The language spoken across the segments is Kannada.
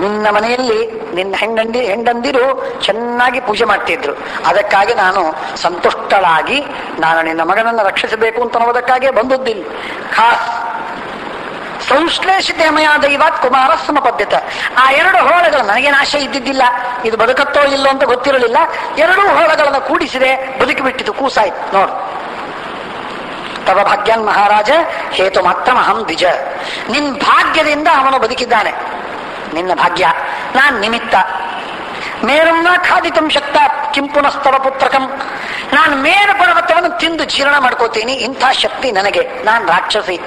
ನಿನ್ನ ಮನೆಯಲ್ಲಿ ನಿನ್ನ ಹೆಂಡಂದಿರು ಚೆನ್ನಾಗಿ ಪೂಜೆ ಮಾಡ್ತಿದ್ರು, ಅದಕ್ಕಾಗಿ ನಾನು ಸಂತುಷ್ಟಳಾಗಿ ನಾನು ನಿನ್ನ ಮಗನನ್ನು ರಕ್ಷಿಸಬೇಕು ಅಂತ ಅನ್ನೋದಕ್ಕಾಗಿ ಬಂದದ್ದಿಲ್ಲ. ಖಾಸ್ ಸಂಶ್ಲೇಷಿತ ಮಯ ದೈವಾತ್ ಕುಮಾರ ಸಮಪದ್ಯತೆ. ಆ ಎರಡು ಹೋಳಗಳು ನನಗೇನು ಆಶೆ ಇದ್ದಿದ್ದಿಲ್ಲ, ಇದು ಬದುಕತ್ತೋ ಇಲ್ಲೋ ಅಂತ ಗೊತ್ತಿರಲಿಲ್ಲ. ಎರಡೂ ಹೋಳಗಳನ್ನು ಕೂಡಿಸಿದೆ, ಬದುಕಿಬಿಟ್ಟಿತು, ಕೂಸಾಯ್ತು. ನೋಡು, ತವ ಭಾಗ್ಯನ್ ಮಹಾರಾಜ ಹೇತು ಮಾತ್ರ ಅಹಂ ದ್ವಿಜ. ನಿನ್ ಭಾಗ್ಯದಿಂದ ಅವನು ಬದುಕಿದ್ದಾನೆ, ನಿನ್ನ ಭಾಗ್ಯ, ನಾನ್ ನಿಮಿತ್ತ. ಮೇರನ್ನ ಖಾದಿತಂ ಶಕ್ತ ಕಿಂ ಪುನಸ್ತವ ಪುತ್ರಕಂ. ನಾನು ಮೇರು ಪರ್ವತವನ್ನು ತಿಂದು ಜೀರ್ಣ ಮಾಡ್ಕೋತೀನಿ, ಇಂಥ ಶಕ್ತಿ ನನಗೆ, ನಾನ್ ರಾಕ್ಷಸಿ.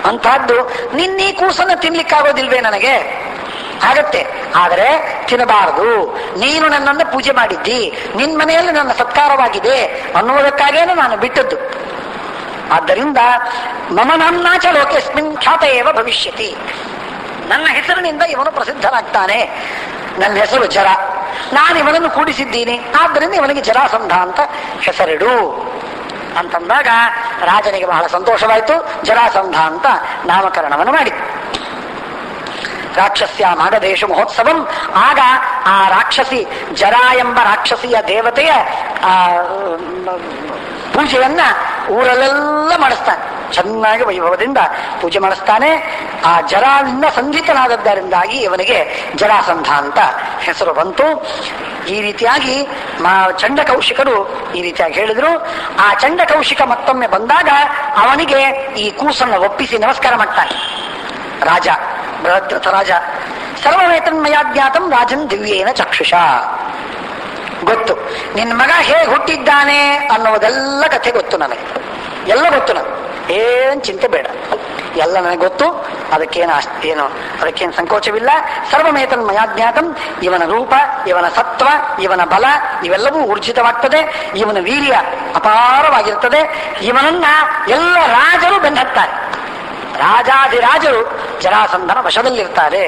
ಅಂತಹದ್ದು ನಿನ್ನೀ ಕೂಸನ್ನು ತಿನ್ಲಿಕ್ಕಾಗೋದಿಲ್ವೇ ನನಗೆ? ಆಗತ್ತೆ, ಆದರೆ ತಿನ್ನಬಾರದು. ನೀನು ನನ್ನನ್ನು ಪೂಜೆ ಮಾಡಿದ್ದಿ, ನಿನ್ ಮನೆಯಲ್ಲಿ ನನ್ನ ಸತ್ಕಾರವಾಗಿದೆ ಅನ್ನುವುದಕ್ಕಾಗೇನೆ ನಾನು ಬಿಟ್ಟದ್ದು. ಆದ್ದರಿಂದ ಮಮ ನಾಮ್ನಾಚ ಲೋಕೇಸ್ಮಿನ್ ಖ್ಯಾತ ಏವ ಭವಿಷ್ಯತಿ. ನನ್ನ ಹೆಸರಿನಿಂದ ಇವನು ಪ್ರಸಿದ್ಧನಾಗ್ತಾನೆ. ನನ್ನ ಹೆಸರು ಜರ, ನಾನು ಇವನನ್ನು ಕೂಡಿಸಿದ್ದೀನಿ, ಆದ್ದರಿಂದ ಇವನಿಗೆ ಜರಾಸಂಧ ಅಂತ ಹೆಸರಿಡು ಅಂತಂದಾಗ ರಾಜನಿಗೆ ಬಹಳ ಸಂತೋಷವಾಯಿತು. ಜರಾಸಂಧ ಅಂತ ನಾಮಕರಣವನ್ನು ಮಾಡಿದ್ದು. ರಾಕ್ಷಸ್ಯ ಮಾಗದೇಶ ಮಹೋತ್ಸವಂ. ಆಗ ಆ ರಾಕ್ಷಸಿ ಜರ ಎಂಬ ರಾಕ್ಷಸಿಯ ದೇವತೆಯ ಪೂಜೆಯನ್ನ ಊರಲ್ಲೆಲ್ಲ ಮಾಡಿಸ್ತಾನೆ, ಚೆನ್ನಾಗಿ ವೈಭವದಿಂದ ಪೂಜೆ ಮಾಡಿಸ್ತಾನೆ. ಆ ಜರಾದಿಂದ ಸಂಧಿತನಾದದ್ದರಿಂದಾಗಿ ಇವನಿಗೆ ಜರಾಸಂಧ ಅಂತ ಹೆಸರು ಬಂತು. ಈ ರೀತಿಯಾಗಿ ಚಂಡಕೌಶಿಕರು ಈ ರೀತಿಯಾಗಿ ಹೇಳಿದ್ರು. ಆ ಚಂಡಕೌಶಿಕ ಮತ್ತೊಮ್ಮೆ ಬಂದಾಗ ಅವನಿಗೆ ಈ ಕೂಸನ್ನು ಒಪ್ಪಿಸಿ ನಮಸ್ಕಾರ ಮಾಡ್ತಾನೆ ರಾಜ, ಬೃಹದ್ರಥ ರಾಜ. ಸರ್ವವೇತನ್ಮಯಾಜ್ಞಾತಂ ರಾಜನ್ ದಿವ್ಯೇನ ಚಕ್ಷುಷ. ಗೊತ್ತು ನಿನ್ನ ಮಗ ಹೇಗೆ ಹುಟ್ಟಿದ್ದಾನೆ ಅನ್ನೋದೆಲ್ಲ ಕಥೆ ಗೊತ್ತು ನನಗೆ, ಎಲ್ಲ ಗೊತ್ತು ನನಗೆ, ಏನ್ ಚಿಂತೆ ಬೇಡ, ಎಲ್ಲ ನನಗೆ ಗೊತ್ತು. ಅದಕ್ಕೇನು ಸಂಕೋಚವಿಲ್ಲ. ಸರ್ವಮೇತನ್ಮಯಾಜ್ಞಾತಂ. ಇವನ ರೂಪ, ಇವನ ಸತ್ವ, ಇವನ ಬಲ ಇವೆಲ್ಲವೂ ಊರ್ಜಿತವಾಗ್ತದೆ. ಇವನ ವೀರ್ಯ ಅಪಾರವಾಗಿರ್ತದೆ. ಇವನನ್ನ ಎಲ್ಲ ರಾಜರು ಬೆನ್ನತ್ತಾರೆ. ರಾಜಾಧಿರಾಜರು ಜರಾಸಂಧನ ವಶದಲ್ಲಿರ್ತಾರೆ.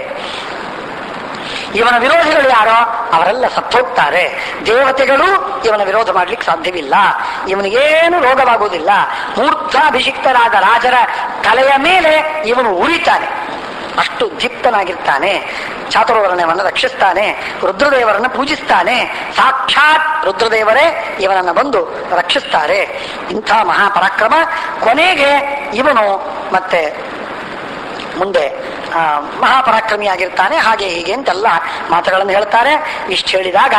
ಇವನ ವಿರೋಧಿಗಳು ಯಾರೋ ಅವರೆಲ್ಲ ಸತ್ತೋಗ್ತಾರೆ. ದೇವತೆಗಳು ಇವನ ವಿರೋಧ ಮಾಡ್ಲಿಕ್ಕೆ ಸಾಧ್ಯವಿಲ್ಲ. ಇವನಿಗೇನು ರೋಗವಾಗುವುದಿಲ್ಲ. ಮೂರ್ಧಾಭಿಷಿಕ್ತರಾದ ರಾಜರ ತಲೆಯ ಮೇಲೆ ಇವನು ಉರಿತಾನೆ, ಅಷ್ಟು ದೀಪ್ತನಾಗಿರ್ತಾನೆ. ಚಾತುರ್ವರ್ಣ್ಯವನ್ನು ರಕ್ಷಿಸ್ತಾನೆ, ರುದ್ರದೇವರನ್ನು ಪೂಜಿಸ್ತಾನೆ. ಸಾಕ್ಷಾತ್ ರುದ್ರದೇವರೇ ಇವನನ್ನು ಬಂದು ರಕ್ಷಿಸ್ತಾರೆ. ಇಂಥ ಮಹಾಪರಾಕ್ರಮ. ಕೊನೆಗೆ ಇವನು ಮತ್ತೆ ಮುಂದೆ ಮಹಾಪರಾಕ್ರಮಿಯಾಗಿರ್ತಾನೆ. ಹಾಗೆ ಹೀಗೆ ಅಂತೆಲ್ಲ ಮಾತುಗಳನ್ನು ಹೇಳ್ತಾರೆ. ಇಷ್ಟು ಹೇಳಿದಾಗ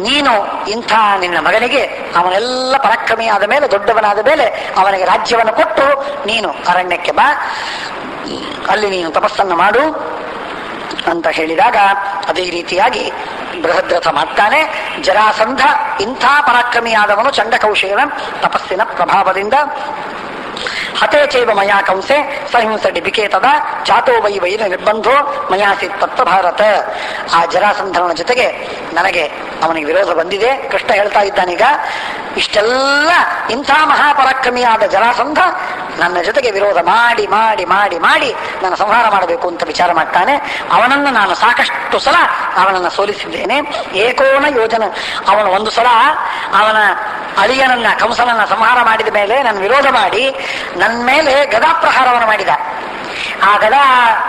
ನೀನು ಇಂಥ ನಿನ್ನ ಮಗನಿಗೆ ಅವನೆಲ್ಲ ಪರಾಕ್ರಮಿಯಾದ ಮೇಲೆ, ದೊಡ್ಡವನಾದ ಮೇಲೆ ಅವನಿಗೆ ರಾಜ್ಯವನ್ನು ಕೊಟ್ಟು ನೀನು ಅರಣ್ಯಕ್ಕೆ ಬಾ, ಅಲ್ಲಿ ನೀನು ತಪಸ್ಸನ್ನು ಮಾಡು ಅಂತ ಹೇಳಿದಾಗ ಅದೇ ರೀತಿಯಾಗಿ ಬೃಹದ್ರಥ ಮಾಡ್ತಾನೆ. ಜರಾಸಂಧ ಇಂಥ ಪರಾಕ್ರಮಿಯಾದವನು ಚಂಡಕೌಶಿಕನ ತಪಸ್ಸಿನ ಪ್ರಭಾವದಿಂದ ಹತೇ ಚೈವ ಮಯಾ ಕಂಸೆ ಸಹಿಂಸ ಡಿಬಿಕೇತದ ಜಾತೋ ವೈ ವೈರ ನಿರ್ಬಂಧೋ ಮಯಾಸಿತ್ ತತ್ವ ಭಾರತ. ಆ ಜರಾಸಂಧನ ಜೊತೆಗೆ ನನಗೆ ಅವನಿಗೆ ವಿರೋಧ ಬಂದಿದೆ. ಕೃಷ್ಣ ಹೇಳ್ತಾ ಇದ್ದಾನೀಗ, ಇಷ್ಟೆಲ್ಲ ಇಂಥ ಮಹಾಪರಾಕ್ರಮಿಯಾದ ಜರಾಸಂಧ ನನ್ನ ಜೊತೆಗೆ ವಿರೋಧ ಮಾಡಿ ಮಾಡಿ ಮಾಡಿ ಮಾಡಿ ನಾನು ಸಂಹಾರ ಮಾಡಬೇಕು ಅಂತ ವಿಚಾರ ಮಾಡ್ತಾನೆ. ಅವನನ್ನು ನಾನು ಸಾಕಷ್ಟು ಸಲ ಅವನನ್ನು ಸೋಲಿಸಿದ್ದೇನೆ. ಏಕೋನ ಯೋಜನ. ಅವನು ಒಂದು ಸಲ ಅವನ ಅಳಿಯನನ್ನ ಕಂಸನನ್ನ ಸಂಹಾರ ಮಾಡಿದ ಮೇಲೆ ನನ್ನ ವಿರೋಧ ಮಾಡಿ ನನ್ನ ಮೇಲೆ ಗದಾಪ್ರಹಾರವನ್ನು ಮಾಡಿದ. ಆ ಗದಾ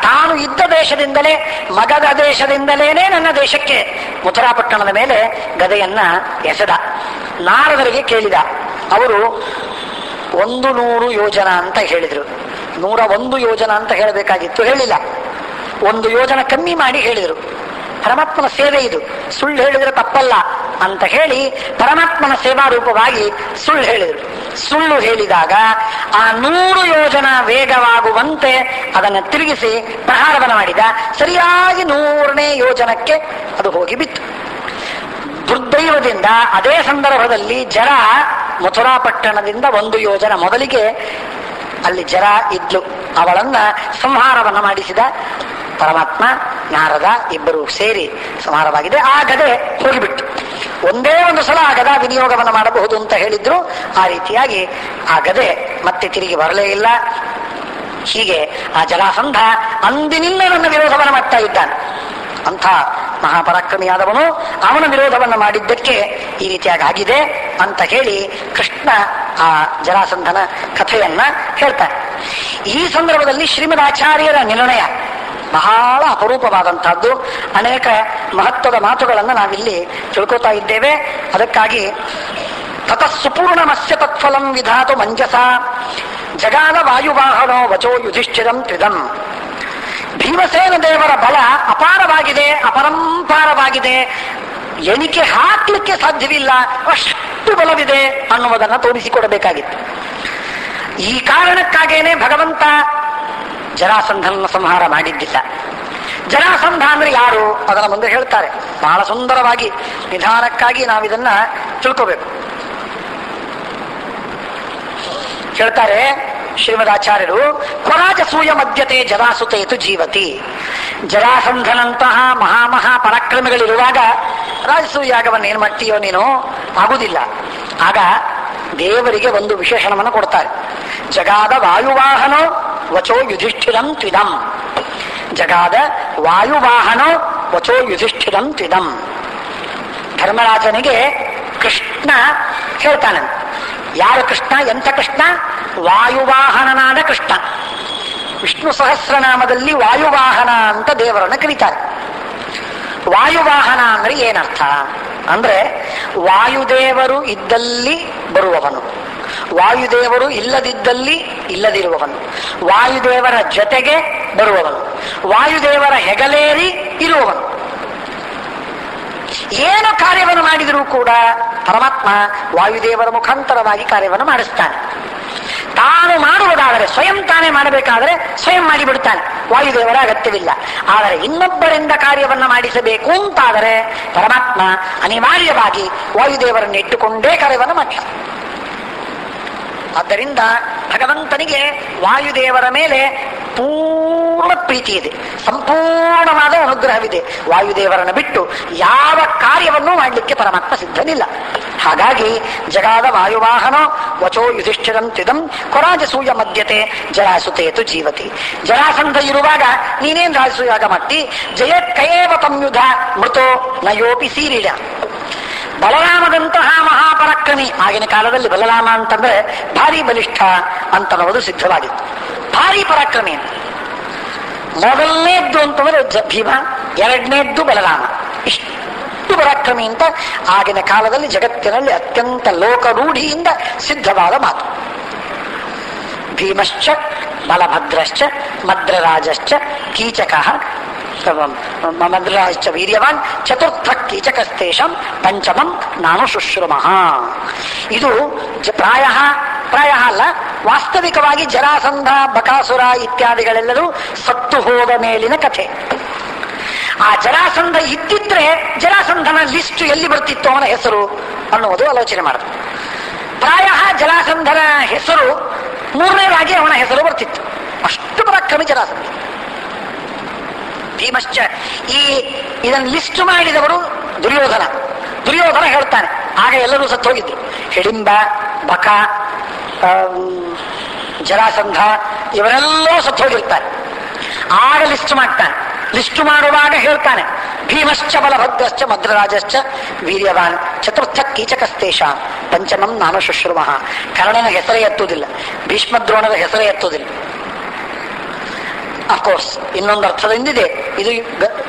ತಾನು ಇದ್ದ ದೇಶದಿಂದಲೇ, ಮಗದ ದೇಶದಿಂದಲೇನೆ ನನ್ನ ದೇಶಕ್ಕೆ ಮಥುರಾಪಟ್ಟಣದ ಮೇಲೆ ಗದೆಯನ್ನ ಎಸೆದ. ನಾರದರಿಗೆ ಕೇಳಿದ. ಅವರು 100 ಯೋಜನ ಅಂತ ಹೇಳಿದ್ರು. 101 ಯೋಜನ ಅಂತ ಹೇಳಬೇಕಾಗಿತ್ತು, ಹೇಳಿಲ್ಲ. 1 ಯೋಜನ ಕಮ್ಮಿ ಮಾಡಿ ಹೇಳಿದರು. ಪರಮಾತ್ಮನ ಸೇವೆ ಇದು, ಸುಳ್ಳು ಹೇಳಿದ್ರೆ ತಪ್ಪಲ್ಲ ಅಂತ ಹೇಳಿ ಪರಮಾತ್ಮನ ಸೇವಾ ರೂಪವಾಗಿ ಸುಳ್ಳು ಹೇಳಿದರು. ಸುಳ್ಳು ಹೇಳಿದಾಗ ಆ 100 ಯೋಜನ ವೇಗವಾಗುವಂತೆ ಅದನ್ನು ತಿರುಗಿಸಿ ಪ್ರಹಾರವನ್ನು ಮಾಡಿದ. ಸರಿಯಾಗಿ 100ನೇ ಯೋಜನಕ್ಕೆ ಅದು ಹೋಗಿ ಬಿತ್ತು. ದುರ್ದೈವದಿಂದ ಅದೇ ಸಂದರ್ಭದಲ್ಲಿ ಜರ ಮಥುರಾಪಟ್ಟಣದಿಂದ 1 ಯೋಜನ ಮೊದಲಿಗೆ ಅಲ್ಲಿ ಜರ ಇದ್ಲು. ಅವಳನ್ನ ಸಂಹಾರವನ್ನ ಮಾಡಿಸಿದ ಪರಮಾತ್ಮ, ನಾರದ ಇಬ್ಬರು ಸೇರಿ ಸಂಹಾರವಾಗಿದೆ. ಆ ಗದೆ ಹೋಗಿಬಿಟ್ಟು ಒಂದೇ ಒಂದು ಸಲ ಆ ಗದಾ ವಿನಿಯೋಗವನ್ನು ಮಾಡಬಹುದು ಅಂತ ಹೇಳಿದ್ರು. ಆ ರೀತಿಯಾಗಿ ಆ ಗದೆ ಮತ್ತೆ ತಿರುಗಿ ಬರಲೇ ಇಲ್ಲ. ಹೀಗೆ ಆ ಜರಾಸಂಧ ಅಂದಿನಿಂದ ನನ್ನ ವಿರೋಧವನ್ನು ಮಾಡ್ತಾ ಇದ್ದಾನೆ. ಅಂಥ ಮಹಾಪರಾಕ್ರಮಿಯಾದವನು ಅವನ ವಿರೋಧವನ್ನು ಮಾಡಿದ್ದಕ್ಕೆ ಈ ರೀತಿಯಾಗಿ ಆಗಿದೆ ಅಂತ ಹೇಳಿ ಕೃಷ್ಣ ಆ ಜರಾಸಂಧನ ಕಥೆಯನ್ನ ಹೇಳ್ತಾನೆ. ಈ ಸಂದರ್ಭದಲ್ಲಿ ಶ್ರೀಮದ್ ಆಚಾರ್ಯರ ನಿರ್ಣಯ ಬಹಳ ಅಪರೂಪವಾದಂತಹದ್ದು. ಅನೇಕ ಮಹತ್ವದ ಮಾತುಗಳನ್ನು ನಾವಿಲ್ಲಿ ತಿಳ್ಕೊತಾ ಇದ್ದೇವೆ. ಅದಕ್ಕಾಗಿ ತತಃ ಸುಪೂರ್ಣಮಸ್ಯ ತತ್ಫಲಂ ವಿಧಾತು ಮಂಜಸ ಜಗಾನ ವಾಯುವಾಹನೋ ವಚೋ ಯುಧಿಷ್ಠಿರಂ ತ್ರಿದಂ. ಭೀಮಸೇನ ದೇವರ ಬಲ ಅಪಾರವಾಗಿದೆ, ಅಪರಂಪಾರವಾಗಿದೆ, ಎಣಿಕೆ ಹಾಕ್ಲಿಕ್ಕೆ ಸಾಧ್ಯವಿಲ್ಲ, ಅಷ್ಟು ಬಲವಿದೆ ಅನ್ನುವುದನ್ನು ತೋರಿಸಿಕೊಡಬೇಕಾಗಿತ್ತು. ಈ ಕಾರಣಕ್ಕಾಗೇನೆ ಭಗವಂತ ಜರಾಸಂಧನ ಸಂಹಾರ ಮಾಡಿದ್ದಿಲ್ಲ. ಜರಾಸಂಧ ಅಂದ್ರೆ ಯಾರು ಅದನ್ನ ಮುಂದೆ ಹೇಳ್ತಾರೆ. ಬಹಳ ಸುಂದರವಾಗಿ ನಿಧಾನಕ್ಕಾಗಿ ನಾವಿದನ್ನ ತಿಳ್ಕೋಬೇಕು. ಹೇಳ್ತಾರೆ ಶ್ರೀಮದಾಚಾರ್ಯರು, ಕೊರಾಜಸೂಯ ಮಧ್ಯತೆ ಜರಾಸುತೇತು ಜೀವತಿ. ಜರಾಸಂಧನಂತಹ ಮಹಾಮಹಾ ಪರಾಕ್ರಮಿಗಳಿರುವಾಗ ರಾಜಸೂಯಾಗವನ್ನು ಏನ್ ಮಾಡ್ತೀಯೋ ನೀನು, ಆಗುವುದಿಲ್ಲ. ಆಗ ದೇವರಿಗೆ ಒಂದು ವಿಶೇಷಣವನ್ನು ಕೊಡ್ತಾರೆ. ಜಗಾದ ವಾಯುವಾಹನೋ ವಚೋ ಯುಧಿಷ್ಠಿರಂ ತ್ವಿದಂ. ಜಗಾದ ವಾಯುವಾಹನೋ ವಚೋ ಯುಧಿಷ್ಠಿರಂ ತ್ವಿದಂ. ಧರ್ಮರಾಜನಿಗೆ ಕೃಷ್ಣ ಹೇಳ್ತಾನೆ. ಯಾರು ಕೃಷ್ಣ? ಎಂಥ ಕೃಷ್ಣ? ವಾಯುವಾಹನನಾದ ಕೃಷ್ಣ. ವಿಷ್ಣು ಸಹಸ್ರನಾಮದಲ್ಲಿ ವಾಯುವಾಹನ ಅಂತ ದೇವರನ್ನು ಕರೀತಾರೆ. ವಾಯುವಾಹನ ಅಂದ್ರೆ ಏನರ್ಥ ಅಂದ್ರೆ, ವಾಯುದೇವರು ಇದ್ದಲ್ಲಿ ಬರುವವನು, ವಾಯುದೇವರು ಇಲ್ಲದಿದ್ದಲ್ಲಿ ಇಲ್ಲದಿರುವವನು, ವಾಯುದೇವರ ಜೊತೆಗೆ ಬರುವವನು, ವಾಯುದೇವರ ಹೆಗಲೇರಿ ಇರುವವನು. ಏನು ಕಾರ್ಯವನ್ನು ಮಾಡಿದರೂ ಕೂಡ ಪರಮಾತ್ಮ ವಾಯುದೇವರ ಮುಖಾಂತರವಾಗಿ ಕಾರ್ಯವನ್ನು ಮಾಡಿಸ್ತಾನೆ. ತಾನು ಮಾಡುವುದಾದರೆ, ಸ್ವಯಂ ತಾನೇ ಮಾಡಬೇಕಾದರೆ ಸ್ವಯಂ ಮಾಡಿಬಿಡ್ತಾನೆ, ವಾಯುದೇವರ ಅಗತ್ಯವಿಲ್ಲ. ಆದರೆ ಇನ್ನೊಬ್ಬರಿಂದ ಕಾರ್ಯವನ್ನು ಮಾಡಿಸಬೇಕು ಅಂತಾದರೆ ಪರಮಾತ್ಮ ಅನಿವಾರ್ಯವಾಗಿ ವಾಯುದೇವರನ್ನು ಇಟ್ಟುಕೊಂಡೇ ಕಾರ್ಯವನ್ನು ಮಾಡ್ತಾನೆ. ಆದ್ದರಿಂದ ಭಗವಂತನಿಗೆ ವಾಯುದೇವರ ಮೇಲೆ ಪೂರ್ಣ ಪ್ರೀತಿ ಇದೆ, ಸಂಪೂರ್ಣವಾದ ಅನುಗ್ರಹವಿದೆ. ವಾಯುದೇವರನ್ನು ಬಿಟ್ಟು ಯಾವ ಕಾರ್ಯವನ್ನು ಮಾಡಲಿಕ್ಕೆ ಪರಮಾತ್ಮ ಸಿದ್ಧನಿಲ್ಲ. ಹಾಗಾಗಿ ಜಗಾದ ವಾಯುವಾಹನೋ ವಚೋ ಯುಧಿಷ್ಠಿರಂ ತ್ವಿದಂ ಕೊರಾಜಸೂಯ ಮಧ್ಯತೆ ಜರಾಸುತೇತು ಜೀವತಿ. ಜರಾಸಂಧ ಇರುವಾಗ ನೀನೇನ್ ರಾಜಸೂಯಾಗ ಮಾಡ್ತಿ? ಜಯಕ್ಕಯೇವ ತಮ್ಯುಧ ಮೃತೋ ನಯೋಪಿ ಸೀರಿಡ. ಬಲರಾಮದಂತಹ ಮಹಾಪರಾಕ್ರಮಿ, ಆಗಿನ ಕಾಲದಲ್ಲಿ ಬಲರಾಮ ಅಂತಂದ್ರೆ ಭಾರಿ ಬಲಿಷ್ಠ ಅಂತನ್ನುವುದು ಸಿದ್ಧವಾಗಿತ್ತು. ಭಾರಿ ಪರಾಕ್ರಮಿ. ಮೊದಲನೇದ್ದು ಅಂತಂದ್ರೆ ಭೀಮ, ಎರಡನೇದ್ದು ಬಲರಾಮ. ಇಷ್ಟು ಪರಾಕ್ರಮಿ ಅಂತ ಆಗಿನ ಕಾಲದಲ್ಲಿ ಜಗತ್ತಿನಲ್ಲಿ ಅತ್ಯಂತ ಲೋಕರೂಢಿಯಿಂದ ಸಿದ್ಧವಾದ ಮಾತು. ಭೀಮಶ್ಚ ಬಲಭದ್ರಶ್ಚ ಮದ್ರರಾಜಶ್ಚ ಕೀಚಕಃ ಮದ್ರರಾಜಶ್ಚ ವೀರ್ಯವಾನ್ ಚತುರ್ಥ ಕೀಚಕಸ್ತೇಷಂ ಪಂಚಮಂ ನಾನು ಶುಶ್ರಮಃ. ಇದು ಪ್ರಾಯ ಅಲ್ಲ, ವಾಸ್ತವಿಕವಾಗಿ ಜರಾಸಂಧ ಬಕಾಸುರ ಇತ್ಯಾದಿಗಳೆಲ್ಲರೂ ಸತ್ತು ಹೋದ ಮೇಲಿನ ಕಥೆ. ಆ ಜರಾಸಂಧ ಇದ್ದಿದ್ರೆ ಜರಾಸಂಧನ ಲಿಸ್ಟ್ ಎಲ್ಲಿ ಬರ್ತಿತ್ತು ಅವನ ಹೆಸರು ಅನ್ನುವುದು ಆಲೋಚನೆ ಮಾಡಿದ್ರು. ಪ್ರಾಯ ಜರಾಸಂಧನ ಹೆಸರು ಮೂರನೇದಾಗಿ ಅವನ ಹೆಸರು ಬರ್ತಿತ್ತು. ಅಷ್ಟು ಪರಾಕ್ರಮಿ ಜರಾಸಂಧ. ಭೀಮಶ್ಚ, ಇದನ್ನು ಲಿಸ್ಟ್ ಮಾಡಿದವರು ದುರ್ಯೋಧನ. ದುರ್ಯೋಧನ ಹೇಳ್ತಾನೆ, ಆಗ ಎಲ್ಲರೂ ಸತ್ತು ಹೋಗಿದ್ರು. ಹಿಡಿಂಬ, ಬಕ, ಜರಾಸಂಧ ಇವರೆಲ್ಲರೂ ಸತ್ತು ಹೋಗಿರ್ತಾರೆ. ಆಗ ಲಿಸ್ಟ್ ಮಾಡ್ತಾನೆ. ಲಿಸ್ಟ್ ಮಾಡುವಾಗ ಹೇಳ್ತಾನೆ, ಭೀಮಶ್ಚ ಬಲಭದ್ರಶ್ಚ ಮದ್ರರಾಜಶ್ಚ ವೀರ್ಯವಾನ್ ಚತುರ್ಥ ಕೀಚಕಸ್ತೇಷ ಪಂಚಮಂ ನಾನು ಶುಶ್ರಮಃ. ಕರ್ಣನ ಹೆಸರೇ ಎತ್ತುವುದಿಲ್ಲ, ಭೀಷ್ಮದ್ರೋಣದ ಹೆಸರೇ ಎತ್ತುವುದಿಲ್ಲ. ಅಫ್ಕೋರ್ಸ್ ಇನ್ನೊಂದು ಅರ್ಥದಿಂದಿದೆ. ಇದು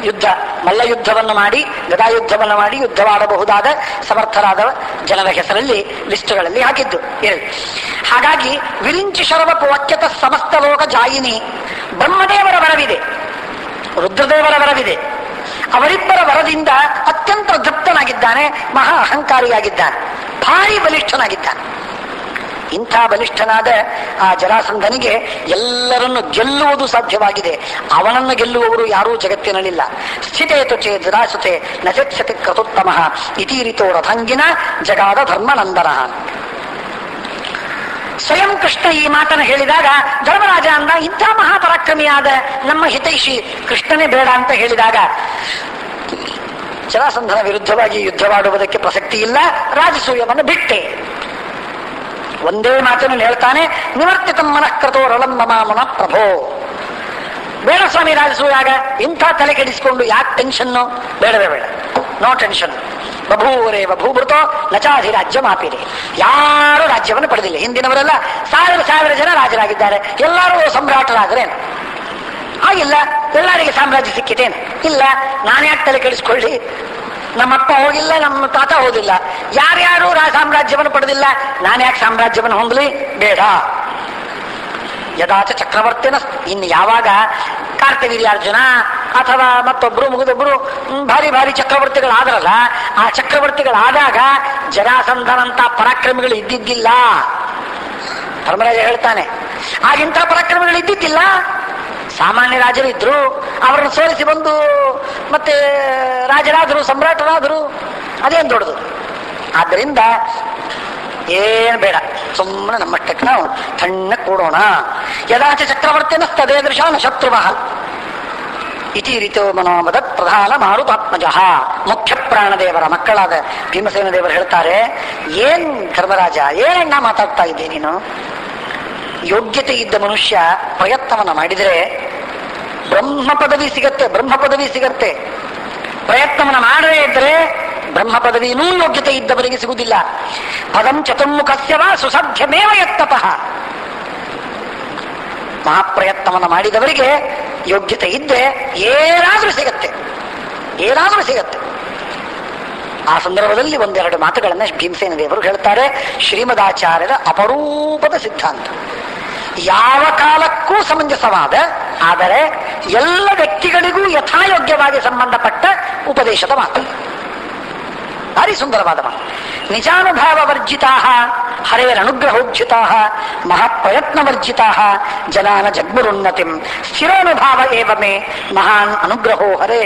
ಯುದ್ಧ, ಮಲ್ಲ ಯುದ್ಧವನ್ನು ಮಾಡಿ, ಗದಾಯುದ್ಧವನ್ನು ಮಾಡಿ ಯುದ್ಧವಾಡಬಹುದಾದ ಸಮರ್ಥರಾದ ಜನರ ಹೆಸರಲ್ಲಿ ಲಿಸ್ಟ್ಗಳಲ್ಲಿ ಹಾಕಿದ್ದು ಇರಲಿ. ಹಾಗಾಗಿ ವಿರಿಂಚಿ ಶರವಪು ವಾಕ್ಯತ ಸಮಸ್ತ ಲೋಕ ಜಾಯಿನಿ. ಬ್ರಹ್ಮದೇವರ ವರವಿದೆ, ರುದ್ರದೇವರ ವರವಿದೆ. ಅವರಿಬ್ಬರ ವರದಿಂದ ಅತ್ಯಂತ ತೃಪ್ತನಾಗಿದ್ದಾನೆ, ಮಹಾ ಅಹಂಕಾರಿಯಾಗಿದ್ದಾನೆ, ಭಾರಿ ಬಲಿಷ್ಠನಾಗಿದ್ದಾನೆ. ಇಂಥ ಬಲಿಷ್ಠನಾದ ಆ ಜರಾಸಂಧನಿಗೆ ಎಲ್ಲರನ್ನು ಗೆಲ್ಲುವುದು ಸಾಧ್ಯವಾಗಿದೆ. ಅವನನ್ನು ಗೆಲ್ಲುವವರು ಯಾರೂ ಜಗತ್ತಿನಲ್ಲಿಲ್ಲ. ಸ್ಥಿತೇತು ಚೇ ಜರಾಸುತೆ ನಚಕ್ಷತೆ ಕ್ರತೋತ್ತಮಃ ಇತೀರಿತೋ ರಥಂಗಿನ ಜಗಾದ ಧರ್ಮನಂದನ. ಸ್ವಯಂ ಕೃಷ್ಣ ಈ ಮಾತನ್ನು ಹೇಳಿದಾಗ ಧರ್ಮರಾಜ ಅಂದ, ಇಂಥ ಮಹಾಪರಾಕ್ರಮಿಯಾದ ನಮ್ಮ ಹಿತೈಷಿ ಕೃಷ್ಣನೇ ಬೇಡ ಅಂತ ಹೇಳಿದಾಗ ಜರಾಸಂಧನ ವಿರುದ್ಧವಾಗಿ ಯುದ್ಧವಾಡುವುದಕ್ಕೆ ಪ್ರಸಕ್ತಿ ಇಲ್ಲ, ರಾಜಸೂಯವನ್ನು ಬಿಟ್ಟೆ. ಒಂದೇ ಮಾತನ್ನು ಹೇಳ್ತಾನೆ, ನಿವರ್ತಿತಂ ಮನಃಕೃತೋ ರಳಂ ಮಮ ಪ್ರಭೋ. ಬೇಡ ಸ್ವಾಮಿ ರಾಜಸೂಯಾಗ, ಇಂಥ ತಲೆ ಕೆಡಿಸಿಕೊಂಡು ಯಾಕೆ ಟೆನ್ಷನ್ನು? ಬೇಡವೇ ಬೇಡ, ನೋ ಟೆನ್ಷನ್. ಬಭೂವರೇ ಬಭೂಭೃತೋ ನಚಾಧಿರಾಜ್ಯ ಮಾಪಿರಿ. ಯಾರು ರಾಜ್ಯವನ್ನು ಪಡೆದಿಲ್ಲ. ಹಿಂದಿನವರೆಲ್ಲ ಸಾವಿರ ಜನ ರಾಜರಾಗಿದ್ದಾರೆ, ಎಲ್ಲರೂ ಸಮ್ರಾಟರಾದರೆ ಹಾಗಿಲ್ಲ, ಎಲ್ಲರಿಗೆ ಸಾಮ್ರಾಜ್ಯ ಸಿಕ್ಕಿತೇನು? ಇಲ್ಲ, ನಾನು ಯಾಕೆ ತಲೆ ಕೆಡಿಸ್ಕೊಳ್ಳಿ? ನಮ್ಮಪ್ಪ ಹೋಗಿಲ್ಲ, ನಮ್ಮ ತಾತ ಹೋಗಿಲ್ಲ, ಯಾರ್ಯಾರು ಸಾಮ್ರಾಜ್ಯವನ್ನು ಪಡೆದಿಲ್ಲ, ನಾನು ಯಾಕೆ ಸಾಮ್ರಾಜ್ಯವನ್ನು ಹೊಂದಲಿ? ಬೇಡ. ಯದಾಚ ಚಕ್ರವರ್ತಿನ, ಇನ್ನು ಯಾವಾಗ ಕಾರ್ತಿವೀರ್ಯಾರ್ಜುನ ಅಥವಾ ಮತ್ತೊಬ್ರು ಮುಗಿದೊಬ್ರು ಭಾರಿ ಭಾರಿ ಚಕ್ರವರ್ತಿಗಳಾದ್ರಲ್ಲ, ಆ ಚಕ್ರವರ್ತಿಗಳಾದಾಗ ಜರಾಸಂಧನಂತ ಪರಾಕ್ರಮಿಗಳು ಇದ್ದಿದ್ದಿಲ್ಲ. ಧರ್ಮರಾಜ ಹೇಳ್ತಾನೆ, ಆಗಿಂತ ಪರಾಕ್ರಮಿಗಳು ಇದ್ದಿದ್ದಿಲ್ಲ. ಸಾಮಾನ್ಯ ರಾಜರಿದ್ರು, ಅವರನ್ನು ಸೋಲಿಸಿ ಬಂದು ಮತ್ತೆ ರಾಜರಾದರು, ಸಮ್ರಾಟರಾದರು, ಅದೇನು ದೊಡ್ಡದು. ಆದ್ದರಿಂದ ಏನ್ ಬೇಡ, ಸುಮ್ಮನೆ ನಮ್ಮಷ್ಟಕ್ಕೆ ನಾವು ತಣ್ಣ ಕೂಡೋಣ. ಯದಾಚ ಚಕ್ರವರ್ತಿನ ತದೇದೃಶಾನ ಶತ್ರುವ ಇತಿ ರೀತಿಯೋ ಮನೋಮದತ್ ಪ್ರಧಾನ ಮಾರುತಾತ್ಮಜ. ಮುಖ್ಯ ಪ್ರಾಣದೇವರ ಮಕ್ಕಳಾದ ಭೀಮಸೇನ ದೇವರು ಹೇಳ್ತಾರೆ, ಏನ್ ಧರ್ಮರಾಜ, ಏನಣ್ಣ ಮಾತಾಡ್ತಾ ಇದ್ದೆ ನೀನು? ಯೋಗ್ಯತೆ ಇದ್ದ ಮನುಷ್ಯ ಪ್ರಯತ್ನವನ್ನ ಮಾಡಿದರೆ ಬ್ರಹ್ಮ ಪದವಿ ಸಿಗತ್ತೆ, ಬ್ರಹ್ಮ ಪದವಿ ಸಿಗತ್ತೆ. ಪ್ರಯತ್ನವನ್ನ ಮಾಡದೇ ಇದ್ರೆ ಬ್ರಹ್ಮ ಪದವಿನೂ ಯೋಗ್ಯತೆ ಇದ್ದವರಿಗೆ ಸಿಗುವುದಿಲ್ಲ. ಪದಂ ಚತುರ್ಮುಖಸ್ಯವ ಸುಸಾಧ್ಯಮೇವ ಯತ್ನತಃ. ಮಹಾಪ್ರಯತ್ನವನ್ನ ಮಾಡಿದವರಿಗೆ ಯೋಗ್ಯತೆ ಇದ್ದೆ ಏನಾದ್ರೂ ಸಿಗತ್ತೆ, ಏನಾದ್ರೂ ಸಿಗತ್ತೆ. ಆ ಸಂದರ್ಭದಲ್ಲಿ ಒಂದೆರಡು ಮಾತುಗಳನ್ನ ಭೀಮಸೇನ ದೇವರು ಹೇಳ್ತಾರೆ. ಶ್ರೀಮದಾಚಾರ್ಯರ ಅಪರೂಪದ ಸಿದ್ಧಾಂತ, ಯಾವ ಕಾಲಕ್ಕೂ ಸಮಂಜಸವಾದ, ಆದರೆ ಎಲ್ಲ ವ್ಯಕ್ತಿಗಳಿಗೂ ಯಥಾಯೋಗ್ಯವಾಗಿ ಸಂಬಂಧಪಟ್ಟ ಉಪದೇಶದ ಮಾತು. ಭಾರಿ ಸುಂದರವಾದ ಮಾತು. ನಿಜಾನುಭಾವ ವರ್ಜಿತಾ ಹರೇರನುಗ್ರಹೋಜ್ಜಿತಾ ಮಹಾಪ್ರಯತ್ನ ವರ್ಜಿತಾ ಜನಾನ ಜಗ್ಮುರುನ್ನತಿಂ ಸ್ಥಿರೋನುಭಾವ ಏವ ಮೇ ಮಹಾನ್ ಅನುಗ್ರಹೋ ಹರೇ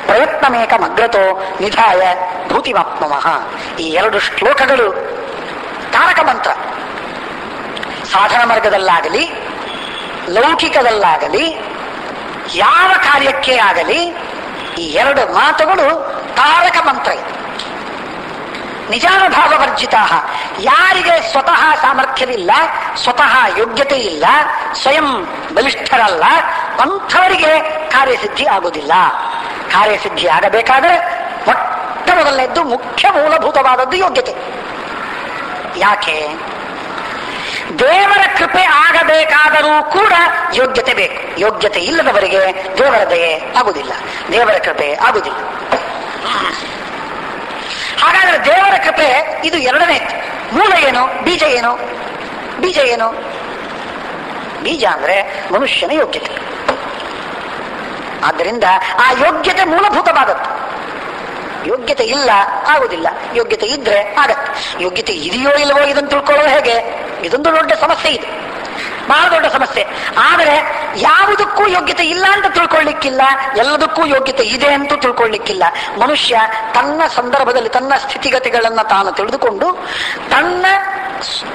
ಪ್ರಯತ್ನಮೇಕಮಗ್ರತೋ ನಿಧಾಯ ಭೂತಿಮಾಪ್ಮಮಃ. ಈ ಎರಡು ಶ್ಲೋಕಗಳು ತಾರಕ ಮಂತ್ರ. ಸಾಧನ ಮಾರ್ಗದಲ್ಲಾಗಲಿ ಲೌಕಿಕದಲ್ಲಾಗಲಿ ಯಾವ ಕಾರ್ಯಕ್ಕೆ ಆಗಲಿ ಈ ಎರಡು ಮಾತುಗಳು ತಾರಕ ಮಂತ್ರ. ನಿಜಾನುಭಾವ ವರ್ಜಿತ, ಯಾರಿಗೆ ಸ್ವತಃ ಸಾಮರ್ಥ್ಯವಿಲ್ಲ, ಸ್ವತಃ ಯೋಗ್ಯತೆ ಇಲ್ಲ, ಸ್ವಯಂ ಬಲಿಷ್ಠರಲ್ಲ, ಅಂಥವರಿಗೆ ಕಾರ್ಯಸಿದ್ಧಿ ಆಗುವುದಿಲ್ಲ. ಕಾರ್ಯಸಿದ್ಧಿ ಆಗಬೇಕಾದರೆ ಮೊಟ್ಟ ಮೊದಲನೇದ್ದು ಮುಖ್ಯ ಮೂಲಭೂತವಾದದ್ದು ಯೋಗ್ಯತೆ. ಯಾಕೆ? ದೇವರ ಕೃಪೆ ಆಗಬೇಕಾದರೂ ಕೂಡ ಯೋಗ್ಯತೆ ಬೇಕು. ಯೋಗ್ಯತೆ ಇಲ್ಲದವರಿಗೆ ದೇವರ ದಯೆ ಆಗುವುದಿಲ್ಲ, ದೇವರ ಕೃಪೆ ಆಗುವುದಿಲ್ಲ. ಹಾಗಾದ್ರೆ ದೇವರ ಕೃಪೆ ಇದು ಎರಡನೇ. ಮೂಲ ಏನು? ಬೀಜ ಏನು? ಬೀಜ ಏನು? ಬೀಜ ಅಂದ್ರೆ ಮನುಷ್ಯನ ಯೋಗ್ಯತೆ. ಆದ್ದರಿಂದ ಆ ಯೋಗ್ಯತೆ ಮೂಲಭೂತವಾದದ್ದು. ಯೋಗ್ಯತೆ ಇಲ್ಲ ಆಗುದಿಲ್ಲ, ಯೋಗ್ಯತೆ ಇದ್ರೆ ಆಗತ್ತೆ. ಯೋಗ್ಯತೆ ಇದೆಯೋ ಇಲ್ಲವೋ ಇದನ್ನು ತಿಳ್ಕೊಳ್ಳೋದು ಹೇಗೆ? ಇದೊಂದು ದೊಡ್ಡ ಸಮಸ್ಯೆ, ಇದು ಬಹಳ ದೊಡ್ಡ ಸಮಸ್ಯೆ. ಆದರೆ ಯಾವುದಕ್ಕೂ ಯೋಗ್ಯತೆ ಇಲ್ಲ ಅಂತ ತಿಳ್ಕೊಳ್ಳಿಕ್ಕಿಲ್ಲ, ಎಲ್ಲದಕ್ಕೂ ಯೋಗ್ಯತೆ ಇದೆ ಅಂತೂ ತಿಳ್ಕೊಳ್ಳಿಕ್ಕಿಲ್ಲ. ಮನುಷ್ಯ ತನ್ನ ಸಂದರ್ಭದಲ್ಲಿ ತನ್ನ ಸ್ಥಿತಿಗತಿಗಳನ್ನ ತಾನು ತಿಳಿದುಕೊಂಡು ತನ್ನ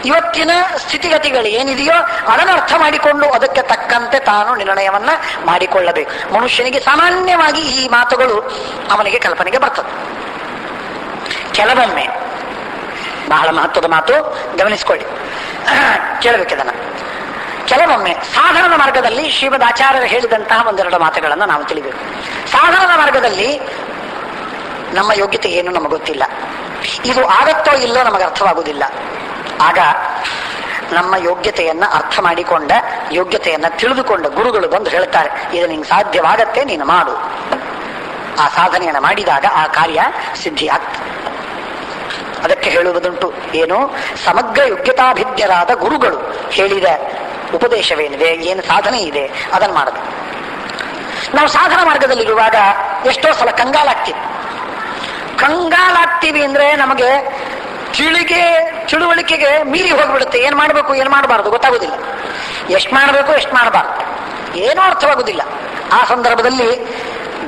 ಇವತ್ತಿನ ಸ್ಥಿತಿಗತಿಗಳು ಏನಿದೆಯೋ ಅದನ್ನು ಅರ್ಥ ಮಾಡಿಕೊಂಡು ಅದಕ್ಕೆ ತಕ್ಕಂತೆ ತಾನು ನಿರ್ಣಯವನ್ನ ಮಾಡಿಕೊಳ್ಳಬೇಕು. ಮನುಷ್ಯನಿಗೆ ಸಾಮಾನ್ಯವಾಗಿ ಈ ಮಾತುಗಳು ಅವನಿಗೆ ಕಲ್ಪನೆಗೆ ಬರ್ತದೆ. ಕೆಲವೊಮ್ಮೆ ಬಹಳ ಮಹತ್ವದ ಮಾತು, ಗಮನಿಸಿಕೊಳ್ಳಿ, ಕೇಳಬೇಕಿದನ್ನ. ಕೆಲವೊಮ್ಮೆ ಸಾಧನದ ಮಾರ್ಗದಲ್ಲಿ ಶ್ರೀಮದ್ ಆಚಾರ್ಯರು ಹೇಳಿದಂತಹ ಒಂದೆರಡು ಮಾತುಗಳನ್ನು ನಾವು ತಿಳಿಬೇಕು. ಸಾಧನದ ಮಾರ್ಗದಲ್ಲಿ ನಮ್ಮ ಯೋಗ್ಯತೆ ಏನು ನಮಗೆ ಗೊತ್ತಿಲ್ಲ, ಇದು ಆಗತ್ತೋ ಇಲ್ಲೋ ನಮಗೆ ಅರ್ಥವಾಗುವುದಿಲ್ಲ. ಆಗ ನಮ್ಮ ಯೋಗ್ಯತೆಯನ್ನ ಅರ್ಥ ಮಾಡಿಕೊಂಡ, ಯೋಗ್ಯತೆಯನ್ನ ತಿಳಿದುಕೊಂಡ ಗುರುಗಳು ಬಂದು ಹೇಳ್ತಾರೆ, ಇದು ನಿಂಗೆ ಸಾಧ್ಯವಾಗತ್ತೆ, ನೀನು ಮಾಡು. ಆ ಸಾಧನೆಯನ್ನು ಮಾಡಿದಾಗ ಆ ಕಾರ್ಯ ಸಿದ್ಧಿ ಆಗ್ತದೆ. ಅದಕ್ಕೆ ಹೇಳುವುದುಂಟು, ಏನು? ಸಮಗ್ರ ಯೋಗ್ಯತಾಭಿಜ್ಞರಾದ ಗುರುಗಳು ಹೇಳಿದ ಉಪದೇಶವೇನಿದೆ, ಏನು ಸಾಧನೆ ಇದೆ, ಅದನ್ನು ಮಾಡಬೇಕು. ನಾವು ಸಾಧನ ಮಾರ್ಗದಲ್ಲಿರುವಾಗ ಎಷ್ಟೋ ಸಲ ಕಂಗಾಲಾಗ್ತೀವಿ ಅಂದ್ರೆ ನಮಗೆ ತಿಳುವಳಿಕೆಗೆ ಮೀರಿ ಹೋಗ್ಬಿಡುತ್ತೆ. ಏನ್ ಮಾಡಬೇಕು ಏನ್ ಮಾಡಬಾರ್ದು ಗೊತ್ತಾಗುದಿಲ್ಲ, ಎಷ್ಟು ಮಾಡಬೇಕು ಎಷ್ಟು ಮಾಡಬಾರ್ದು ಏನೂ ಅರ್ಥವಾಗುದಿಲ್ಲ. ಆ ಸಂದರ್ಭದಲ್ಲಿ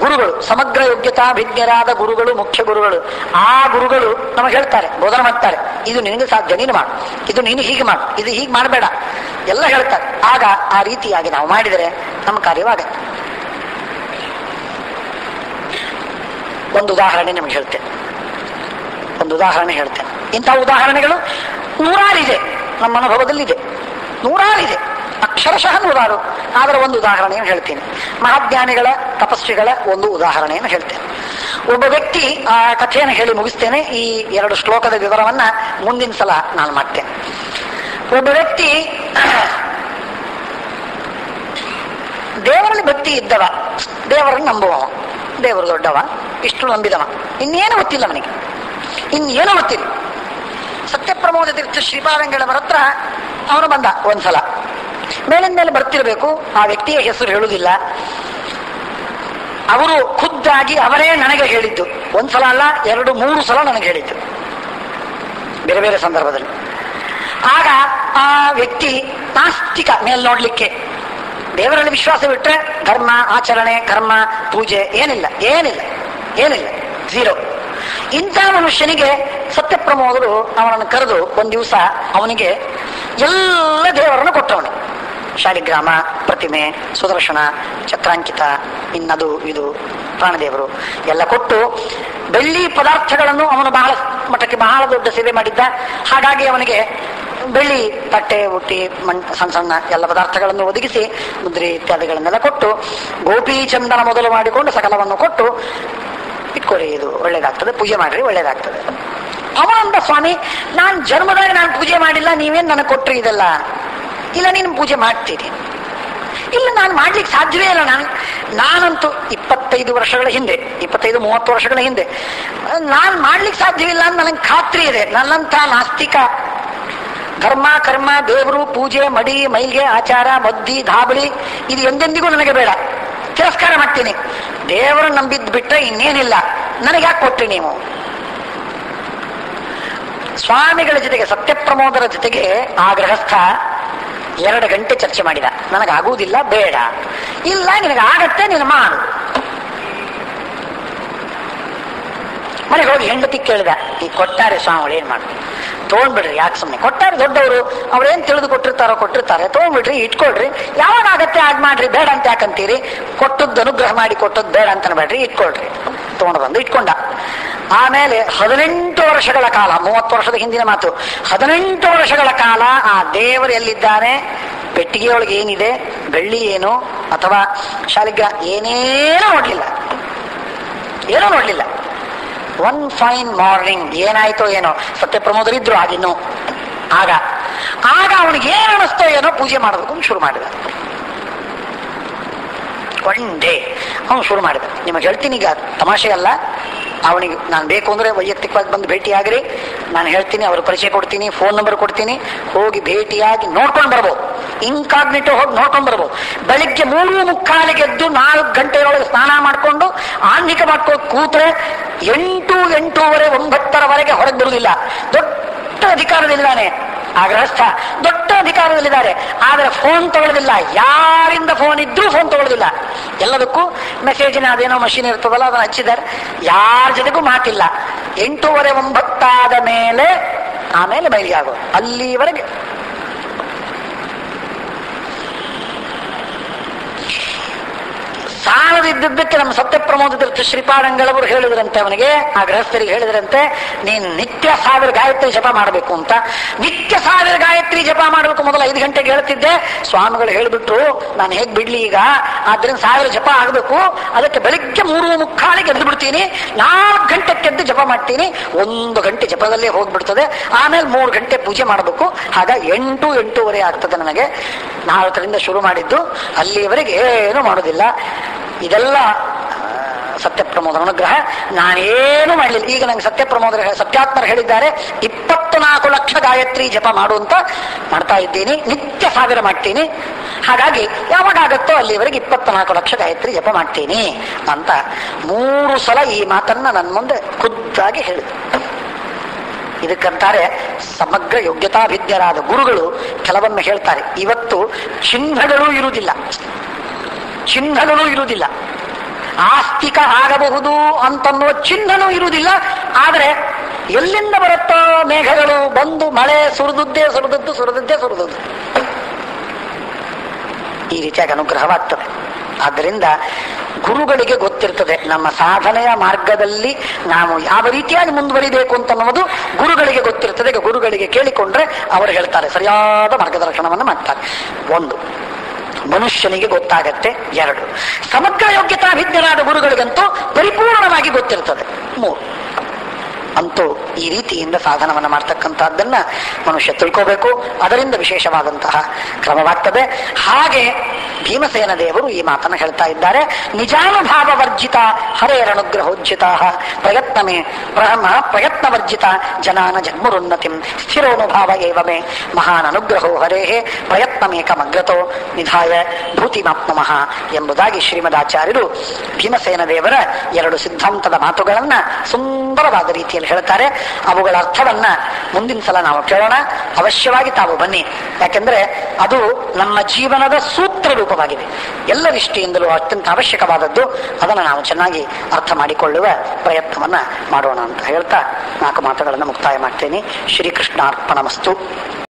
ಗುರುಗಳು, ಸಮಗ್ರ ಯೋಗ್ಯತಾಭಿಜ್ಞರಾದ ಗುರುಗಳು, ಮುಖ್ಯ ಗುರುಗಳು, ಆ ಗುರುಗಳು ನಮಗೆ ಹೇಳ್ತಾರೆ, ಬೋಧನೆ ಮಾಡ್ತಾರೆ, ಇದು ನಿನಗೆ ಸಾಧ್ಯ, ನೀನು ಮಾಡು, ಇದು ನೀನು ಹೀಗೆ ಮಾಡು, ಇದು ಹೀಗೆ ಮಾಡಬೇಡ ಎಲ್ಲ ಹೇಳ್ತಾರೆ. ಆಗ ಆ ರೀತಿಯಾಗಿ ನಾವು ಮಾಡಿದರೆ ನಮ್ಮ ಕಾರ್ಯವಾಗತ್ತೆ. ಒಂದು ಉದಾಹರಣೆ ನಿಮಗೆ ಹೇಳ್ತೇನೆ, ಇಂಥ ಉದಾಹರಣೆಗಳು ನೂರಾರಿದೆ, ನಮ್ಮ ಅನುಭವದಲ್ಲಿದೆ, ನೂರಾರಿದೆ, ಅಕ್ಷರಶಃ ನೂರಾರು. ಆದರೆ ಒಂದು ಉದಾಹರಣೆಯನ್ನು ಹೇಳ್ತೀನಿ. ಮಹಾಜ್ಞಾನಿಗಳ, ತಪಸ್ವಿಗಳ ಒಂದು ಉದಾಹರಣೆಯನ್ನು ಹೇಳ್ತೇನೆ. ಒಬ್ಬ ವ್ಯಕ್ತಿ, ಆ ಕಥೆಯನ್ನು ಹೇಳಿ ಮುಗಿಸ್ತೇನೆ, ಈ 2 ಶ್ಲೋಕದ ವಿವರವನ್ನ ಮುಂದಿನ ಸಲ ನಾನು ಮಾಡ್ತೇನೆ. ಒಬ್ಬ ವ್ಯಕ್ತಿ ದೇವರಲ್ಲಿ ಭಕ್ತಿ ಇದ್ದವ, ದೇವರನ್ನು ನಂಬುವವ, ದೇವರು ದೊಡ್ಡವ, ಇಷ್ಟು ನಂಬಿದವ, ಇನ್ನೇನು ಗೊತ್ತಿಲ್ಲ ಅವನಿಗೆ, ಇನ್ನೇನು ಗೊತ್ತಿಲ್ಲ. ಸತ್ಯಪ್ರಮೋದ ತೀರ್ಥ ಶ್ರೀಪಾದಂಗಳವರ ಹತ್ರ ಅವನು ಬಂದ ಒಂದ್ಸಲ. ಮೇಲಿನ ಮೇಲೆ ಬರ್ತಿರ್ಬೇಕು, ಆ ವ್ಯಕ್ತಿಯ ಹೆಸರು ಹೇಳುವುದಿಲ್ಲ. ಅವರು ಖುದ್ದಾಗಿ ಅವರೇ ನನಗೆ ಹೇಳಿದ್ದು, ಒಂದ್ಸಲ ಅಲ್ಲ 2-3 ಸಲ ನನಗೆ ಹೇಳಿದ್ದು ಬೇರೆ ಬೇರೆ ಸಂದರ್ಭದಲ್ಲಿ. ಆಗ ಆ ವ್ಯಕ್ತಿ ನಾಸ್ತಿಕ, ಮೇಲ್ ನೋಡ್ಲಿಕ್ಕೆ ದೇವರಲ್ಲಿ ವಿಶ್ವಾಸ ಬಿಟ್ರೆ ಧರ್ಮ ಆಚರಣೆ ಕರ್ಮ ಪೂಜೆ ಏನಿಲ್ಲ ಏನಿಲ್ಲ ಏನಿಲ್ಲ, ಝೀರೋ. ಇಂಥ ಮನುಷ್ಯನಿಗೆ ಸತ್ಯಪ್ರಮೋದರು ಅವನನ್ನು ಕರೆದು ಒಂದ್ ದಿವಸ ಅವನಿಗೆ ಎಲ್ಲ ದೇವರನ್ನು ಕೊಟ್ಟವನು. ಶಾಲಿಗ್ರಾಮ, ಪ್ರತಿಮೆ, ಸುದರ್ಶನ, ಚಕ್ರಾಂಕಿತ, ಇನ್ನದು ಇದು ಪ್ರಾಣದೇವರು ಎಲ್ಲ ಕೊಟ್ಟು ಬೆಳ್ಳಿ ಪದಾರ್ಥಗಳನ್ನು ಅವನು ಬಹಳ ಮಟ್ಟಕ್ಕೆ ಬಹಳ ದೊಡ್ಡ ಸೇವೆ ಮಾಡಿದ್ದ. ಹಾಗಾಗಿ ಅವನಿಗೆ ಬೆಳ್ಳಿ ತಟ್ಟೆ ಬುಟ್ಟಿ ಸಣ್ಣ ಸಣ್ಣ ಎಲ್ಲ ಪದಾರ್ಥಗಳನ್ನು ಒದಗಿಸಿ ಮುದ್ರೆ ಇತ್ಯಾದಿಗಳನ್ನೆಲ್ಲ ಕೊಟ್ಟು ಗೋಪಿ ಚಂದನ ಮೊದಲು ಮಾಡಿಕೊಂಡು ಸಕಲವನ್ನು ಕೊಟ್ಟು ಇಟ್ಕೊಡಿ, ಇದು ಒಳ್ಳೇದಾಗ್ತದೆ, ಪೂಜೆ ಮಾಡ್ರಿ ಒಳ್ಳೇದಾಗ್ತದೆ. ಅವನಂದ, ಸ್ವಾಮಿ ನಾನ್ ಜನ್ಮದಾಗ ನಾನು ಪೂಜೆ ಮಾಡಿಲ್ಲ, ನೀವೇನ್ ನನಗೆ ಕೊಟ್ರಿ ಇದೆಲ್ಲ? ಇಲ್ಲ, ನೀನು ಪೂಜೆ ಮಾಡ್ತೀನಿ. ಇಲ್ಲ, ನಾನು ಮಾಡ್ಲಿಕ್ಕೆ ಸಾಧ್ಯವೇ ಇಲ್ಲ. ನಾನಂತೂ 25 ವರ್ಷಗಳ ಹಿಂದೆ, 25-30 ವರ್ಷಗಳ ಹಿಂದೆ ನಾನು ಮಾಡ್ಲಿಕ್ಕೆ ಸಾಧ್ಯವಿಲ್ಲ ಅಂತ ನನಗೆ ಖಾತ್ರಿ ಇದೆ. ನನ್ನಂತ ನಾಸ್ತಿಕ ಧರ್ಮ ಕರ್ಮ ದೇವರು ಪೂಜೆ ಮಡಿ ಮೈಗೆ ಆಚಾರ ಮದ್ದಿ ಧಾಬಳಿ ಇದು ಎಂದೆಂದಿಗೂ ನನಗೆ ಬೇಡ, ತಿರಸ್ಕಾರ ಮಾಡ್ತೀನಿ. ದೇವರು ನಂಬಿದ್ ಬಿಟ್ರೆ ಇನ್ನೇನಿಲ್ಲ, ನನಗೆ ಯಾಕೆ ಕೊಟ್ರಿ ನೀವು? ಸ್ವಾಮಿಗಳ ಜೊತೆಗೆ ಸತ್ಯಪ್ರಮೋದರ ಜೊತೆಗೆ ಆ ಗೃಹಸ್ಥ 2 ಗಂಟೆ ಚರ್ಚೆ ಮಾಡಿದ. ನನಗಾಗುವುದಿಲ್ಲ, ಬೇಡ. ಇಲ್ಲ, ನಿನಗಾಗತ್ತೆ, ನೀನು ಮಾಡು. ಮನೆಗೆ ಹೋಗಿ ಹೆಂಡತಿ ಕೇಳಿದ, ಈ ಕೊಟ್ಟಾರೆ ಸ್ವಾಮಿಗಳು ಏನ್ ಮಾಡು? ತಗೊಂಡ್ಬಿಡ್ರಿ, ಯಾಕೆ ಸುಮ್ಮನೆ ಕೊಟ್ಟಾರೆ ದೊಡ್ಡವರು, ಅವ್ರೇನ್ ತಿಳಿದು ಕೊಟ್ಟಿರ್ತಾರೆ, ತಗೊಂಡ್ಬಿಡ್ರಿ, ಇಟ್ಕೊಳ್ರಿ, ಯಾವಾಗ ಆಗತ್ತೆ ಆಗ ಮಾಡ್ರಿ, ಬೇಡ ಅಂತ ಯಾಕಂತೀರಿ? ಕೊಟ್ಟದ್ದು ಅನುಗ್ರಹ ಮಾಡಿ ಕೊಟ್ಟದ್ದು ಬೇಡ ಅಂತ ಬೇಡ್ರಿ, ಇಟ್ಕೊಳ್ರಿ. ತಗೊಂಡು ಬಂದು ಇಟ್ಕೊಂಡ. ಆಮೇಲೆ 18 ವರ್ಷಗಳ ಕಾಲ, 30 ವರ್ಷದ ಹಿಂದಿನ ಮಾತು, 18 ವರ್ಷಗಳ ಕಾಲ ಆ ದೇವರು ಎಲ್ಲಿದ್ದಾನೆ, ಪೆಟ್ಟಿಗೆಯೊಳಗೆ ಏನಿದೆ, ಬೆಳ್ಳಿ ಏನು ಅಥವಾ ಶಾಲಿಗ್ರಾಮ ಏನೇನೋ ನೋಡ್ಲಿಲ್ಲ, ಏನೋ ನೋಡ್ಲಿಲ್ಲ. ಒನ್ ಫೈನ್ ಮಾರ್ನಿಂಗ್ ಏನಾಯ್ತೋ ಏನೋ, ಸತ್ಯಪ್ರಮೋದರಿದ್ರು ಆಗಿನ್ನು. ಆಗ ಅವನಿಗೆ ಏನು ಅನಿಸ್ತೋ ಏನೋ, ಪೂಜೆ ಮಾಡಬೇಕು ಶುರು ಮಾಡಿದ. ಒನ್ ಡೇ ಅವನು ಶುರು ಮಾಡಿದ. ನಿಮಗೆ ಹೇಳ್ತೀನಿ, ಈಗ ತಮಾಷೆ ಅಲ್ಲ. ಅವನಿಗೆ ನಾನು ಬೇಕು ಅಂದ್ರೆ ವೈಯಕ್ತಿಕವಾಗಿ ಬಂದು ಭೇಟಿಯಾಗ್ರಿ, ನಾನು ಹೇಳ್ತೀನಿ, ಅವ್ರ ಪರಿಚಯ ಕೊಡ್ತೀನಿ, ಫೋನ್ ನಂಬರ್ ಕೊಡ್ತೀನಿ, ಹೋಗಿ ನೋಡ್ಕೊಂಡು ಬರ್ಬೋದು. ಇನ್ಕಾಗ್ನಿಟೋ ಹೋಗಿ ನೋಡ್ಕೊಂಡು ಬರ್ಬೋದು. ಬೆಳಿಗ್ಗೆ 3:45 ಎದ್ದು 4 ಗಂಟೆಯೊಳಗೆ ಸ್ನಾನ ಮಾಡ್ಕೊಂಡು ಆನ್ಹಿಕ ಮಾಡ್ಕೊಂಡು ಕೂತ್ರೆ 8, 8:30, 9 ಹೊರಗೆ ಬರುವುದಿಲ್ಲ. ದೊಡ್ಡ ಅಧಿಕಾರದಲ್ಲಿದ್ದಾನೆ ಆ ಗೃಹಸ್ಥ, ದೊಡ್ಡ ಅಧಿಕಾರದಲ್ಲಿದ್ದಾರೆ. ಆದರೆ ಫೋನ್ ತಗೊಳ್ಳೋದಿಲ್ಲ, ಯಾರಿಂದ ಫೋನ್ ಇದ್ರೂ ಫೋನ್ ತಗೊಳ್ಳೋದಿಲ್ಲ. ಎಲ್ಲದಕ್ಕೂ ಮೆಸೇಜಿನ ಅದೇನೋ ಮಷೀನ್ ಇರ್ತದಲ್ಲ, ಅದನ್ನು ಹಚ್ಚಿದ್ದಾರೆ. ಯಾರ ಜೊತೆಗೂ ಮಾತಿಲ್ಲ. 8:30, 9 ಆದ ಮೇಲೆ ಆಮೇಲೆ ಬಯಲಿಗೆ ಆಗೋದು. ಅಲ್ಲಿವರೆಗೆ ಸಾಲದಿದ್ದಕ್ಕೆ ನಮ್ಮ ಸತ್ಯಪ್ರಮೋದ ತೀರ್ಥ ಶ್ರೀಪಾದಂಗಳವರು ಹೇಳಿದ್ರಂತೆ ಅವನಿಗೆ, ಆ ಗೃಹಸ್ಥರಿಗೆ ಹೇಳಿದ್ರಂತೆ, ನೀನು ನಿತ್ಯ 1000 ಗಾಯತ್ರಿ ಜಪ ಮಾಡಬೇಕು ಅಂತ. ನಿತ್ಯ 1000 ಗಾಯತ್ರಿ ಜಪ ಮಾಡಬೇಕು. ಮೊದಲು 5 ಗಂಟೆಗೆ ಹೇಳ್ತಿದ್ದೆ, ಸ್ವಾಮಿಗಳು ಹೇಳಿಬಿಟ್ರು, ನಾನು ಹೇಗ್ ಬಿಡ್ಲಿ ಈಗ? ಆದ್ರಿಂದ 1000 ಜಪ ಆಗಬೇಕು. ಅದಕ್ಕೆ ಬೆಳಿಗ್ಗೆ 3:45 ಎದ್ದು ಬಿಡ್ತೀನಿ, 4 ಗಂಟೆಗೆ ಎದ್ದು ಜಪ ಮಾಡ್ತೀನಿ. 1 ಗಂಟೆ ಜಪದಲ್ಲೇ ಹೋಗ್ಬಿಡ್ತದೆ. ಆಮೇಲೆ 3 ಗಂಟೆ ಪೂಜೆ ಮಾಡಬೇಕು. ಆಗ 8, 8:30 ಆಗ್ತದೆ ನನಗೆ. 4ರಿಂದ ಶುರು ಮಾಡಿದ್ದು, ಅಲ್ಲಿಯವರೆಗೆ ಏನೂ ಮಾಡೋದಿಲ್ಲ. ಇದೆಲ್ಲ ಸತ್ಯಪ್ರಮೋದರ ಅನುಗ್ರಹ. ನಾನೇನು ಮಾಡಲಿಲ್ಲ. ಈಗ ನಂಗೆ ಸತ್ಯಪ್ರಮೋದರ ಸತ್ಯಾತ್ಮರು ಹೇಳಿದ್ದಾರೆ, 24 ಲಕ್ಷ ಗಾಯತ್ರಿ ಜಪ ಮಾಡುವಂತ ಮಾಡ್ತಾ ಇದ್ದೀನಿ, ನಿತ್ಯ 1000 ಮಾಡ್ತೀನಿ. ಹಾಗಾಗಿ ಯಾವಾಗತ್ತೋ ಅಲ್ಲಿವರೆಗೆ 24 ಲಕ್ಷ ಗಾಯತ್ರಿ ಜಪ ಮಾಡ್ತೀನಿ ಅಂತ 3 ಸಲ ಈ ಮಾತನ್ನ ನನ್ನ ಮುಂದೆ ಖುದ್ದಾಗಿ ಹೇಳಿದ್ರು. ಇದಕ್ಕಂತಾರೆ ಸಮಗ್ರ ಯೋಗ್ಯತಾಭಿಜ್ಞರಾದ ಗುರುಗಳು ಕೆಲವೊಮ್ಮೆ ಹೇಳ್ತಾರೆ, ಇವತ್ತು ಚಿಹ್ನೆಗಳೂ ಇರುವುದಿಲ್ಲ, ಆಸ್ತಿಕ ಆಗಬಹುದು ಅಂತನ್ನುವ ಚಿಹ್ನನೂ ಇರುವುದಿಲ್ಲ. ಆದರೆ ಎಲ್ಲಿಂದ ಬರುತ್ತೋ ಮೇಘಗಳು ಬಂದು ಮಳೆ ಸುರಿದದ್ದು ಈ ರೀತಿಯಾಗಿ ಅನುಗ್ರಹವಾಗ್ತದೆ. ಆದ್ದರಿಂದ ಗುರುಗಳಿಗೆ ಗೊತ್ತಿರ್ತದೆ ನಮ್ಮ ಸಾಧನೆಯ ಮಾರ್ಗದಲ್ಲಿ ನಾವು ಯಾವ ರೀತಿಯಾಗಿ ಮುಂದುವರಿಬೇಕು ಅಂತನ್ನುವುದು ಗುರುಗಳಿಗೆ ಗೊತ್ತಿರ್ತದೆ. ಗುರುಗಳಿಗೆ ಕೇಳಿಕೊಂಡ್ರೆ ಅವರು ಹೇಳ್ತಾರೆ, ಸರಿಯಾದ ಮಾರ್ಗದರ್ಶನವನ್ನು ಮಾಡ್ತಾರೆ. 1 ಮನುಷ್ಯನಿಗೆ ಗೊತ್ತಾಗತ್ತೆ. 2 ಸಮಗ್ರ ಯೋಗ್ಯತಾಭಿಜ್ಞರಾದ ಗುರುಗಳಿಗಂತೂ ಪರಿಪೂರ್ಣವಾಗಿ ಗೊತ್ತಿರ್ತದೆ. 3 ಅಂತೂ ಈ ರೀತಿಯಿಂದ ಸಾಧನವನ್ನು ಮಾಡ್ತಕ್ಕಂಥದ್ದನ್ನ ಮನುಷ್ಯ ತಿಳ್ಕೋಬೇಕು. ಅದರಿಂದ ವಿಶೇಷವಾದಂತಹ ಕ್ರಮವಾಗ್ತದೆ. ಹಾಗೆ ಭೀಮಸೇನ ದೇವರು ಈ ಮಾತನ್ನು ಹೇಳ್ತಾ ಇದ್ದಾರೆ. ನಿಜಾನುಭಾವ ವರ್ಜಿತ ಹರೇರನುಗ್ರಹೋಜ್ಜಿತ ಪ್ರಯತ್ನಮೇ ಪ್ರಯತ್ನವರ್ಜಿತ ಜನಾನ ಜನ್ಮರುನ್ನತಿಂ ಸ್ಥಿರೋನುಭಾವ ಏವಮೇ ಮಹಾನ್ ಅನುಗ್ರಹೋ ಹರೇ ಪ್ರಯತ್ನಮೇಕಮಗ್ರತೋ ನಿಧಾಯ ಭೂತಿಮಾಪ್ನಮಃ ಎಂಬುದಾಗಿ ಶ್ರೀಮದಾಚಾರ್ಯರು ಭೀಮಸೇನ ದೇವರ ಎರಡು ಸಿದ್ಧಾಂತದ ಮಾತುಗಳನ್ನ ಸುಂದರವಾದ ರೀತಿಯಲ್ಲಿ ಹೇಳ್ತಾರೆ. ಅವುಗಳ ಅರ್ಥವನ್ನ ಮುಂದಿನ ಸಲ ನಾವು ಕೇಳೋಣ. ಅವಶ್ಯವಾಗಿ ತಾವು ಬನ್ನಿ. ಯಾಕೆಂದ್ರೆ ಅದು ನಮ್ಮ ಜೀವನದ ಸೂತ್ರ ರೂಪವಾಗಿದೆ. ಎಲ್ಲ ದೃಷ್ಟಿಯಿಂದಲೂ ಅತ್ಯಂತ ಅವಶ್ಯಕವಾದದ್ದು. ಅದನ್ನು ನಾವು ಚೆನ್ನಾಗಿ ಅರ್ಥ ಮಾಡಿಕೊಳ್ಳುವ ಪ್ರಯತ್ನವನ್ನ ಮಾಡೋಣ ಅಂತ ಹೇಳ್ತಾ 4 ಮಾತುಗಳನ್ನು ಮುಕ್ತಾಯ ಮಾಡ್ತೇನೆ. ಶ್ರೀಕೃಷ್ಣಾರ್ಪಣಮಸ್ತು.